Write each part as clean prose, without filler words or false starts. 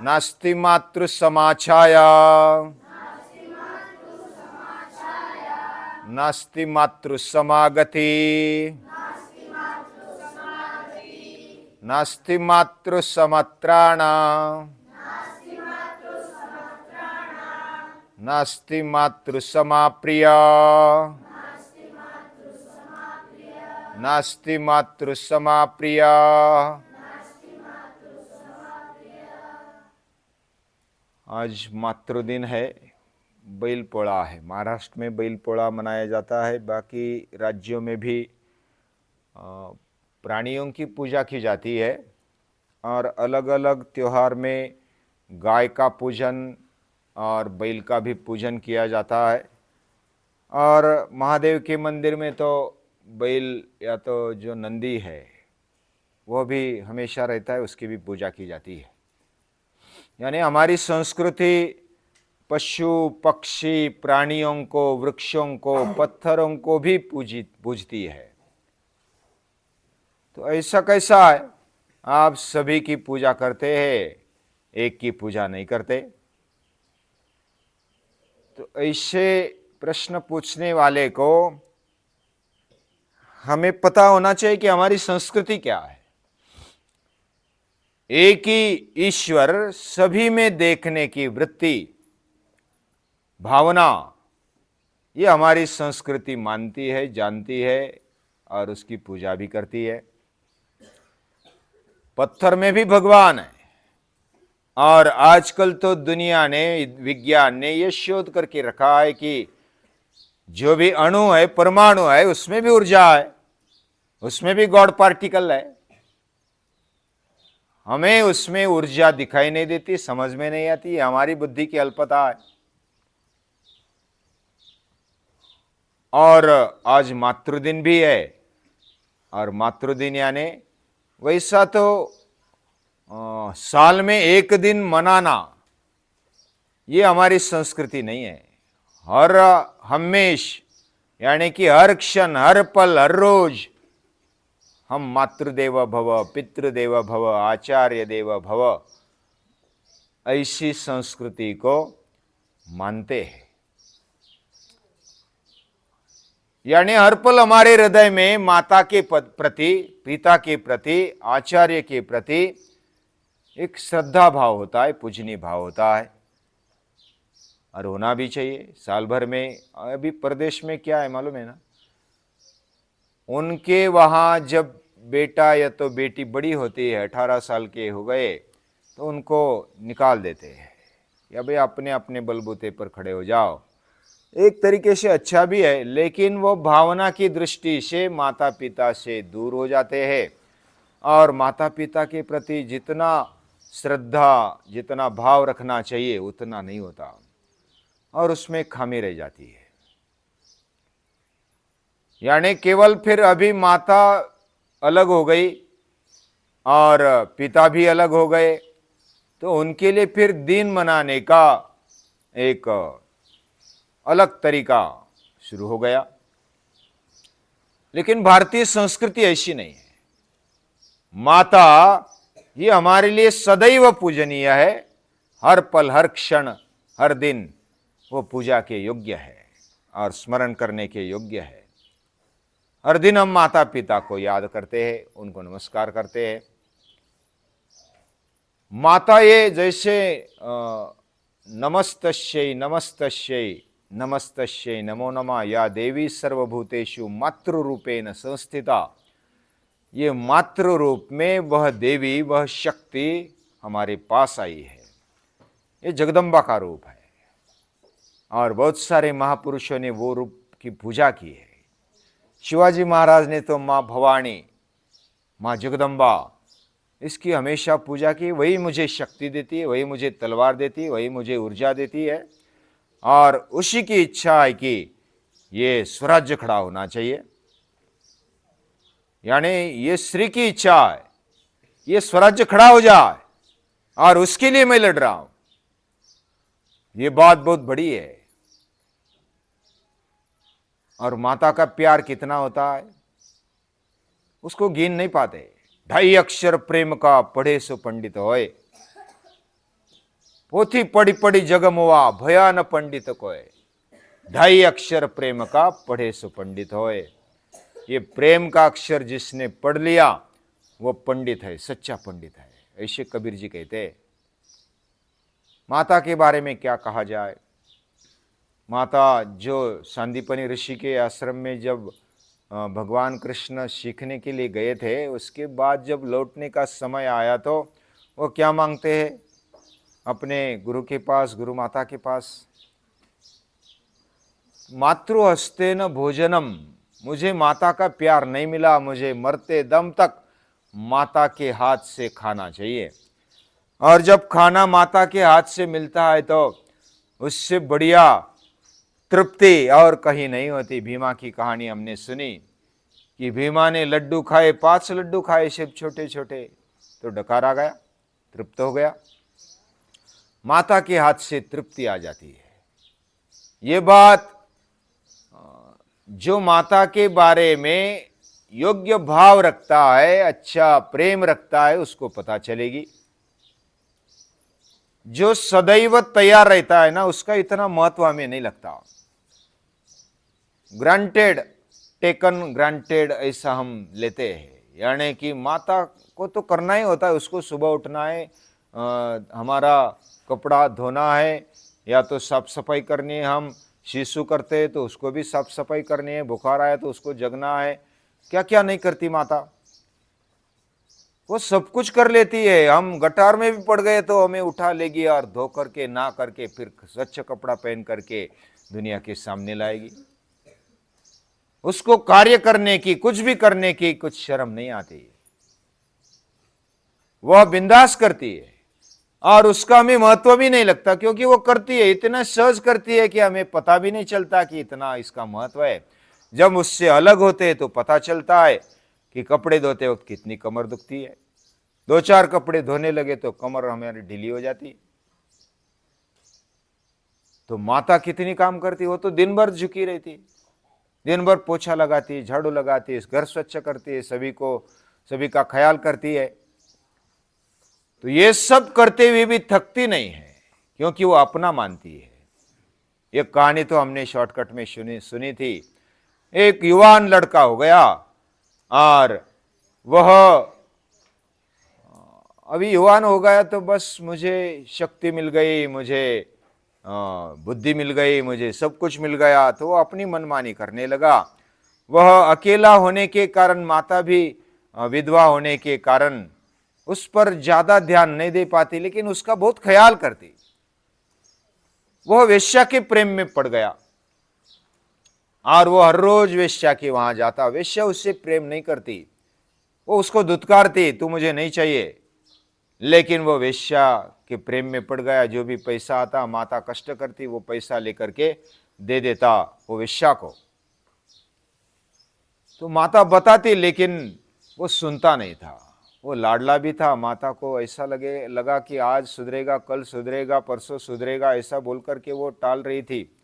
नास्ति मातृ समाछाया, नास्ति मातृ समागति, नास्ति मातृ समत्राणा, नास्ति मातृ समाप्रिया, नास्ति मातृ समाप्रिया। आज मातृ दिन है, बैल पोड़ा है। महाराष्ट्र में बैल पोड़ा मनाया जाता है, बाकी राज्यों में भी प्राणियों की पूजा की जाती है और अलग अलग त्योहार में गाय का पूजन और बैल का भी पूजन किया जाता है। और महादेव के मंदिर में तो बैल या तो जो नंदी है वो भी हमेशा रहता है, उसकी भी पूजा की जाती है। यानी हमारी संस्कृति पशु पक्षी प्राणियों को, वृक्षों को, पत्थरों को भी पूजती है। तो ऐसा कैसा है, आप सभी की पूजा करते हैं, एक की पूजा नहीं करते? तो ऐसे प्रश्न पूछने वाले को हमें पता होना चाहिए कि हमारी संस्कृति क्या है। एक ही ईश्वर, सभी में देखने की वृत्ति, भावना, ये हमारी संस्कृति मानती है, जानती है और उसकी पूजा भी करती है। पत्थर में भी भगवान है और आजकल तो दुनिया ने, विज्ञान ने यह शोध करके रखा है कि जो भी अणु है, परमाणु है, उसमें भी ऊर्जा है, उसमें भी गॉड पार्टिकल है। हमें उसमें ऊर्जा दिखाई नहीं देती, समझ में नहीं आती, हमारी बुद्धि की अल्पता है। और आज मातृदिन भी है और मातृदिन यानी वैसा तो साल में एक दिन मनाना ये हमारी संस्कृति नहीं है। हर हमेश यानी कि हर क्षण, हर पल, हर रोज हम मातृदेव भव, पितृदेव भव, आचार्य देव भव ऐसी संस्कृति को मानते हैं। यानी हर पल हमारे हृदय में माता के प्रति, पिता के प्रति, आचार्य के प्रति एक श्रद्धा भाव होता है, पूजनीय भाव होता है और होना भी चाहिए। साल भर में अभी प्रदेश में क्या है मालूम है ना, उनके वहाँ जब बेटा या तो बेटी बड़ी होती है, 18 साल के हो गए, तो उनको निकाल देते हैं या भाई अपने अपने बलबूते पर खड़े हो जाओ। एक तरीके से अच्छा भी है, लेकिन वो भावना की दृष्टि से माता पिता से दूर हो जाते हैं और माता पिता के प्रति जितना श्रद्धा, जितना भाव रखना चाहिए उतना नहीं होता और उसमें खामी रह जाती है। यानी केवल फिर अभी माता अलग हो गई और पिता भी अलग हो गए, तो उनके लिए फिर दिन मनाने का एक अलग तरीका शुरू हो गया। लेकिन भारतीय संस्कृति ऐसी नहीं है। माता ये हमारे लिए सदैव पूजनीय है, हर पल, हर क्षण, हर दिन वो पूजा के योग्य है और स्मरण करने के योग्य है। हर दिन हम माता पिता को याद करते हैं, उनको नमस्कार करते हैं। माता ये जैसे नमस्तस्यै नमस्तस्यै नमस्तस्यै नमो नमः या देवी सर्वभूतेषु मातृरूपेण संस्थिता, ये मातृ रूप में वह देवी, वह शक्ति हमारे पास आई है। ये जगदम्बा का रूप है और बहुत सारे महापुरुषों ने वो रूप की पूजा की है। शिवाजी महाराज ने तो माँ भवानी, माँ जगदम्बा, इसकी हमेशा पूजा की। वही मुझे शक्ति देती है, वही मुझे तलवार देती है, वही मुझे ऊर्जा देती है और उसी की इच्छा है कि ये स्वराज्य खड़ा होना चाहिए। यानी ये श्री की इच्छा है, ये स्वराज्य खड़ा हो जाए और उसके लिए मैं लड़ रहा हूं। ये बात बहुत बड़ी है। और माता का प्यार कितना होता है उसको गिन नहीं पाते। 2.5 अक्षर प्रेम का पढ़े सो पंडित होए। पोथी पड़ी पड़ी जग मुआ, भया न पंडित कोय, 2.5 अक्षर प्रेम का पढ़े सो पंडित होए। ये प्रेम का अक्षर जिसने पढ़ लिया वो पंडित है, सच्चा पंडित है, ऐसे कबीर जी कहते हैं। माता के बारे में क्या कहा जाए। माता जो सांदीपनी ऋषि के आश्रम में जब भगवान कृष्ण सीखने के लिए गए थे, उसके बाद जब लौटने का समय आया तो वो क्या मांगते हैं अपने गुरु के पास, गुरु माता के पास? मातृहस्ते न भोजनम, मुझे माता का प्यार नहीं मिला, मुझे मरते दम तक माता के हाथ से खाना चाहिए। और जब खाना माता के हाथ से मिलता है तो उससे बढ़िया तृप्ति और कहीं नहीं होती। भीमा की कहानी हमने सुनी कि भीमा ने लड्डू खाए, 5 लड्डू खाए, सब छोटे छोटे, तो डकार आ गया, तृप्त हो गया। माता के हाथ से तृप्ति आ जाती है। ये बात जो माता के बारे में योग्य भाव रखता है, अच्छा प्रेम रखता है, उसको पता चलेगी। जो सदैव तैयार रहता है ना, उसका इतना महत्व हमें नहीं लगता। ग्रांटेड, टेकन ग्रांटेड ऐसा हम लेते हैं, यानी कि माता को तो करना ही होता है, उसको सुबह उठना है, हमारा कपड़ा धोना है, या तो साफ सफाई करनी है। हम शिशु करते हैं तो उसको भी साफ सफाई करनी है, बुखार आया तो उसको जगना है। क्या क्या नहीं करती माता, वो सब कुछ कर लेती है। हम गटार में भी पड़ गए तो हमें उठा लेगी और धो करके, ना करके, फिर स्वच्छ कपड़ा पहन करके दुनिया के सामने लाएगी। उसको कार्य करने की, कुछ भी करने की कुछ शर्म नहीं आती, वह बिंदास करती है और उसका हमें महत्व भी नहीं लगता, क्योंकि वो करती है, इतना सहज करती है कि हमें पता भी नहीं चलता कि इतना इसका महत्व है। जब उससे अलग होते हैं तो पता चलता है कि कपड़े धोते वक्त कितनी कमर दुखती है। 2-4 कपड़े धोने लगे तो कमर हमारी ढीली हो जाती। तो माता कितनी काम करती, वो तो दिन भर झुकी रहती, दिन भर पोछा लगाती, झाड़ू लगाती, घर स्वच्छ करती है, सभी का ख्याल करती है। तो ये सब करते हुए भी थकती नहीं है, क्योंकि वो अपना मानती है। ये कहानी तो हमने शॉर्टकट में सुनी थी। एक युवान लड़का हो गया और वह अभी युवान हो गया तो बस मुझे शक्ति मिल गई, मुझे बुद्धि मिल गई, मुझे सब कुछ मिल गया, तो वो अपनी मनमानी करने लगा। वह अकेला होने के कारण, माता भी विधवा होने के कारण उस पर ज्यादा ध्यान नहीं दे पाती, लेकिन उसका बहुत ख्याल करती। वह वेश्या के प्रेम में पड़ गया और वो हर रोज वेश्या के वहां जाता। वेश्या उससे प्रेम नहीं करती, वो उसको धुतकारती, तू मुझे नहीं चाहिए। लेकिन वो वेश्या के प्रेम में पड़ गया। जो भी पैसा आता, माता कष्ट करती, वो पैसा लेकर के दे देता वो वेश्या को। तो माता बताती, लेकिन वो सुनता नहीं था। वो लाडला भी था, माता को ऐसा लगा कि आज सुधरेगा, कल सुधरेगा, परसों सुधरेगा, ऐसा बोल करके वो टाल रही थी।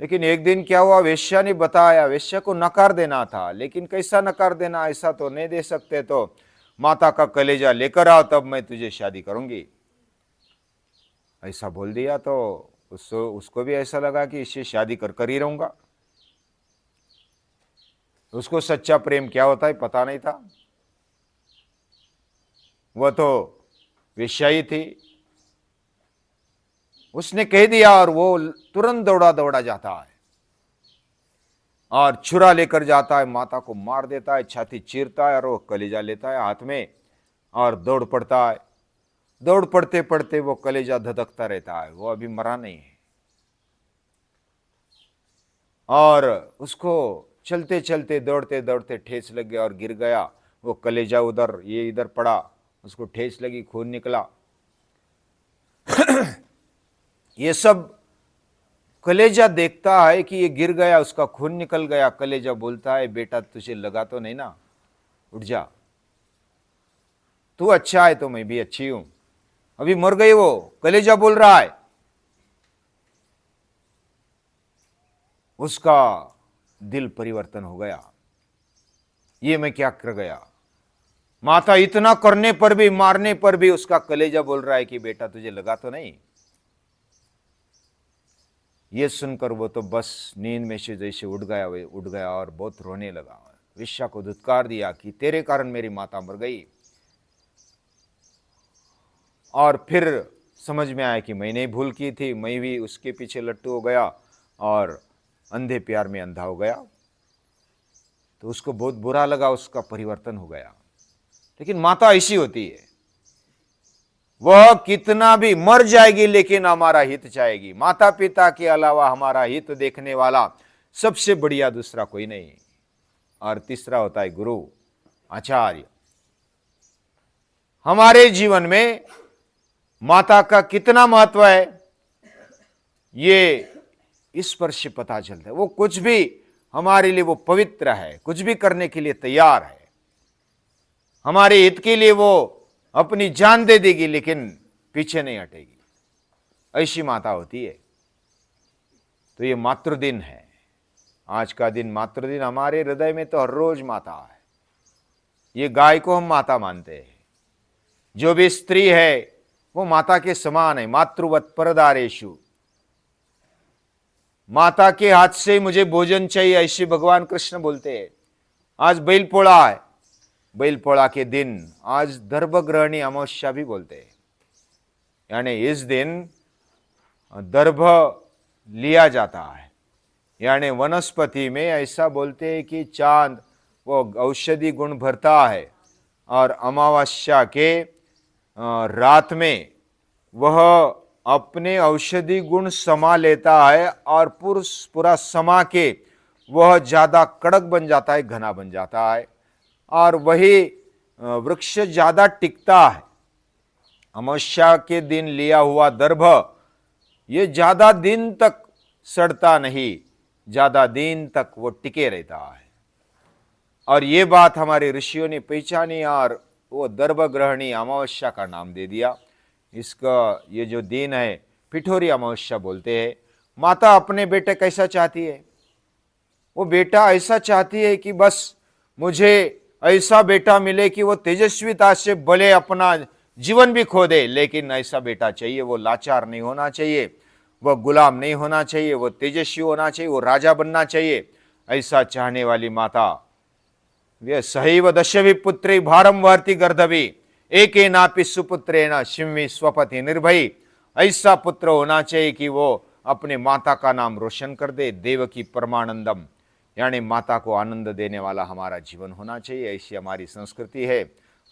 लेकिन एक दिन क्या हुआ, वेश्या ने बताया। वेश्या को नकार देना था, लेकिन कैसा नकार देना, ऐसा तो नहीं दे सकते, तो माता का कलेजा लेकर आओ तब मैं तुझे शादी करूंगी, ऐसा बोल दिया। तो उसको भी ऐसा लगा कि इससे शादी कर ही रहूंगा। उसको सच्चा प्रेम क्या होता है पता नहीं था, वह तो वेश्या ही थी। उसने कह दिया और वो तुरंत दौड़ा दौड़ा जाता है और छुरा लेकर जाता है, माता को मार देता है, छाती चीरता है और वो कलेजा लेता है हाथ में और दौड़ पड़ता है। दौड़ पड़ते पड़ते वो कलेजा धधकता रहता है, वो अभी मरा नहीं है। और उसको चलते चलते, दौड़ते दौड़ते ठेस लग गया और गिर गया। वो कलेजा उधर, ये इधर पड़ा, उसको ठेस लगी, खून निकला। ये सब कलेजा देखता है कि ये गिर गया, उसका खून निकल गया। कलेजा बोलता है, बेटा तुझे लगा तो नहीं ना, उठ जा, तू अच्छा है तो मैं भी अच्छी हूं। अभी मर गई वो, कलेजा बोल रहा है। उसका दिल परिवर्तन हो गया, ये मैं क्या कर गया। माता इतना करने पर भी, मारने पर भी उसका कलेजा बोल रहा है कि बेटा तुझे लगा तो नहीं। ये सुनकर वो तो बस नींद में से जैसे उठ गया और बहुत रोने लगा। वेश्या को धुतकार दिया कि तेरे कारण मेरी माता मर गई। और फिर समझ में आया कि मैंने भूल की थी, मैं भी उसके पीछे लट्टू हो गया और अंधे प्यार में अंधा हो गया। तो उसको बहुत बुरा लगा, उसका परिवर्तन हो गया। लेकिन माता ऐसी होती है, वह कितना भी मर जाएगी लेकिन हमारा हित चाहेगी। माता पिता के अलावा हमारा हित देखने वाला सबसे बढ़िया दूसरा कोई नहीं। और तीसरा होता है गुरु, आचार्य। हमारे जीवन में माता का कितना महत्व है ये इस पर से पता चलता है। वो कुछ भी हमारे लिए वो पवित्र है, कुछ भी करने के लिए तैयार है, हमारे हित के लिए वो अपनी जान दे देगी लेकिन पीछे नहीं हटेगी। ऐसी माता होती है। तो ये मातृदिन है, आज का दिन मातृदिन। हमारे हृदय में तो हर रोज माता है। ये गाय को हम माता मानते हैं। जो भी स्त्री है वो माता के समान है। मातृवत परदारेषु, माता के हाथ से मुझे भोजन चाहिए, ऐसे भगवान कृष्ण बोलते हैं। आज बैल पोड़ा है, बैल पोड़ा के दिन आज दर्भग्रहणी अमावस्या भी बोलते हैं। यानी इस दिन दर्भ लिया जाता है। यानी वनस्पति में ऐसा बोलते हैं कि चांद वो औषधि गुण भरता है और अमावस्या के रात में वह अपने औषधि गुण समा लेता है और पूरा समा के वह ज्यादा कड़क बन जाता है, घना बन जाता है और वही वृक्ष ज्यादा टिकता है। अमावस्या के दिन लिया हुआ दर्भ ये ज्यादा दिन तक सड़ता नहीं, ज्यादा दिन तक वो टिके रहता है। और ये बात हमारे ऋषियों ने पहचानी और वो दर्भग्रहणी अमावस्या का नाम दे दिया। इसका ये जो दिन है पिठोरी अमावस्या बोलते हैं। माता अपने बेटे कैसा चाहती है? वो बेटा ऐसा चाहती है कि बस मुझे ऐसा बेटा मिले कि वो तेजस्विता से भले अपना जीवन भी खो दे, लेकिन ऐसा बेटा चाहिए। वो लाचार नहीं होना चाहिए, वह गुलाम नहीं होना चाहिए, वो तेजस्वी होना चाहिए, वो राजा बनना चाहिए। ऐसा चाहने वाली माता वे सहैव दशभि पुत्री भारम वहति गर्दभि एकेनापि सुपुत्रेण शिम्वी स्वपति निर्भयी। ऐसा पुत्र होना चाहिए कि वो अपने माता का नाम रोशन कर दे। देवकी परमानंदम, यानी माता को आनंद देने वाला हमारा जीवन होना चाहिए। ऐसी हमारी संस्कृति है।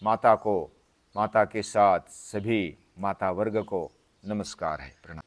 माता के साथ सभी माता वर्ग को नमस्कार है, प्रणाम।